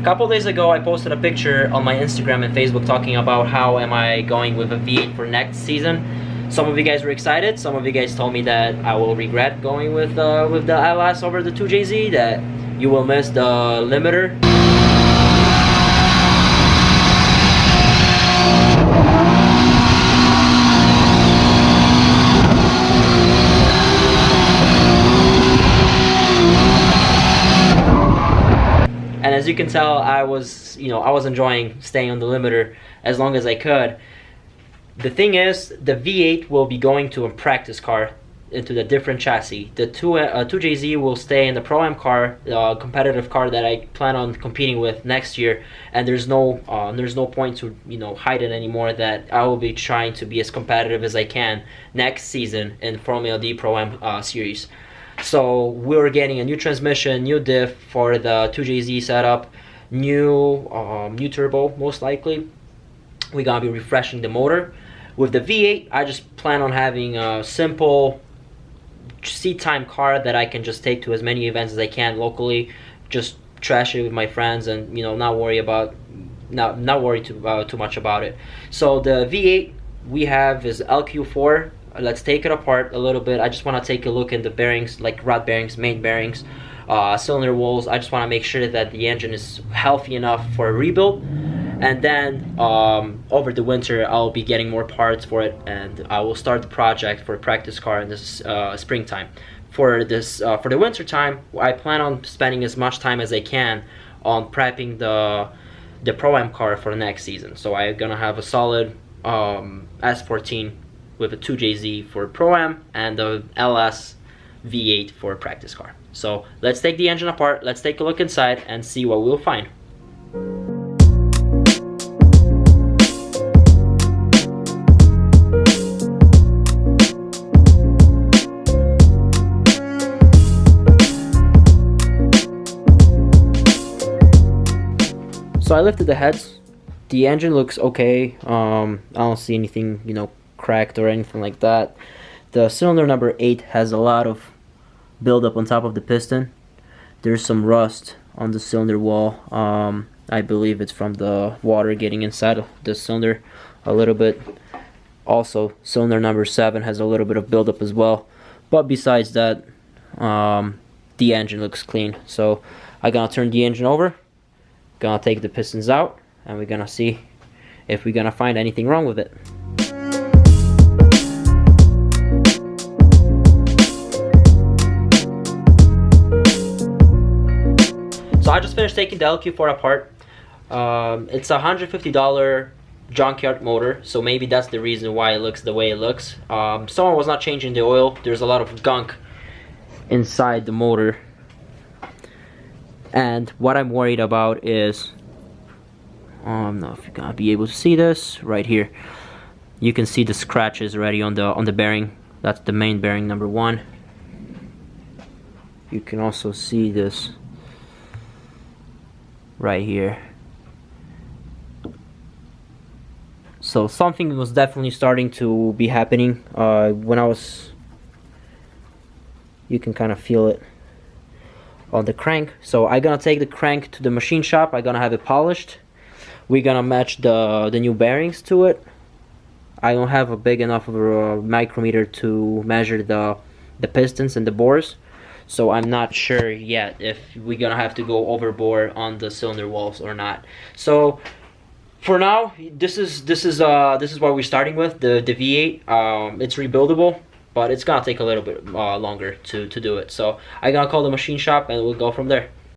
couple days ago I posted a picture on my Instagram and Facebook talking about how am I going with a V8 for next season. Some of you guys were excited, some of you guys told me that I will regret going with the LS over the 2JZ, that you will miss the limiter. And as you can tell, I was enjoying staying on the limiter as long as I could. The thing is, the V8 will be going to a practice car into the different chassis. The 2JZ will stay in the Pro-Am car, the competitive car that I plan on competing with next year. And there's no point to hide it anymore, that I will be trying to be as competitive as I can next season in Formula D Pro-Am series. So we're getting a new transmission, new diff for the 2JZ setup, new turbo most likely. We're gonna be refreshing the motor. With the V8, I just plan on having a simple seat time car that I can just take to as many events as I can locally, just trash it with my friends, and not worry too much about it. So the V8 we have is LQ4. Let's take it apart a little bit. I just want to take a look at the bearings, like rod bearings, main bearings, cylinder walls. I just want to make sure that the engine is healthy enough for a rebuild. And then over the winter I'll be getting more parts for it, and I will start the project for a practice car in this springtime. For the winter time, I plan on spending as much time as I can on prepping the Pro-Am car for the next season. So I'm gonna have a solid S14 with a 2JZ for Pro-Am and the LS V8 for a practice car. So let's take the engine apart, let's take a look inside and see what we'll find. So I lifted the heads. The engine looks okay. I don't see anything, cracked or anything like that. The cylinder number 8 has a lot of buildup on top of the piston. There's some rust on the cylinder wall. I believe it's from the water getting inside of the cylinder a little bit. Also, cylinder number 7 has a little bit of buildup as well. But besides that, the engine looks clean. So I'm gonna turn the engine over, gonna take the pistons out, and we're gonna see if we're gonna find anything wrong with it. So I just finished taking the LQ4 apart. It's a $150 junkyard motor, so maybe that's the reason why it looks the way it looks. Someone was not changing the oil. There's a lot of gunk inside the motor. And what I'm worried about is, I don't know if you're gonna be able to see this right here. You can see the scratches already on the bearing. That's the main bearing number 1. You can also see this right here. So something was definitely starting to be happening you can kind of feel it on the crank. So I'm gonna take the crank to the machine shop. I'm gonna have it polished. We're gonna match the new bearings to it. I don't have a big enough of a micrometer to measure the pistons and the bores, so I'm not sure yet if we're gonna have to go overboard on the cylinder walls or not. So for now, this is what we're starting with, the V8. It's rebuildable, but it's gonna take a little bit longer to do it. So I'm gonna call the machine shop and we'll go from there.